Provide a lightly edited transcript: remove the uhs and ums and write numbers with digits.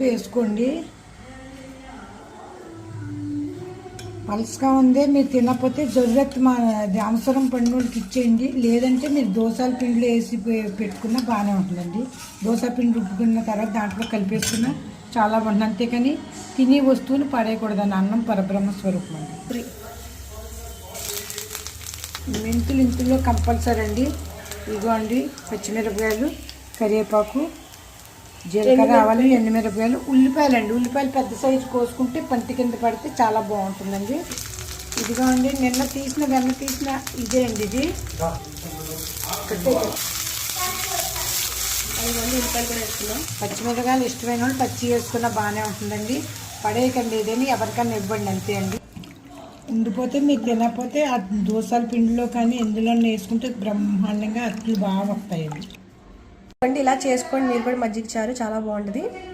వేసుకోండి. పలుసుగా ఉంది, మీరు తినకపోతే జొర్రెత్ అవసరం పడినోళ్ళకి ఇచ్చేయండి. లేదంటే మీరు దోసల పిండిలో వేసి పెట్టుకున్న బాగానే ఉంటుందండి. దోశ పిండి రుబ్బుకున్న తర్వాత దాంట్లో కలిపేసుకున్న చాలా బాగుంటుంది. అంతేకాని తినే వస్తువులు పడేయకూడదండి. అన్నం పరబ్రహ్మ స్వరూపం అండి. మెంతులు ఇంతుల్లో కంపల్సరీ అండి. ఇదిగో అండి పచ్చిమిరపకాయలు, కరివేపాకు, జీలకర్ర, ఆవాలు, ఎండుమిరపకాయలు, ఉల్లిపాయలు అండి. ఉల్లిపాయలు పెద్ద సైజు కోసుకుంటే పంటి కింద పడితే చాలా బాగుంటుందండి. ఇదిగో అండి వెన్న తీసిన ఇదే అండి. ఇది ఉల్లిపాయలు కూడా వేసుకున్నాం. పచ్చిమిరపకాయలు ఇష్టమైన వాళ్ళు పచ్చి వేసుకున్న బాగానే ఉంటుందండి. పడేయకండి, ఇదేమి ఎవరికన్నా ఇవ్వండి అంతే అండి. ఉండిపోతే మీకు తినకపోతే ఆ దోసల పిండిలో కానీ ఎందులో వేసుకుంటే బ్రహ్మాండంగా అట్లు బాగా వస్తాయండి. ఇలా చేసుకోండి మీరు కూడా. మజ్జిగ చారు చాలా బాగుంటుంది.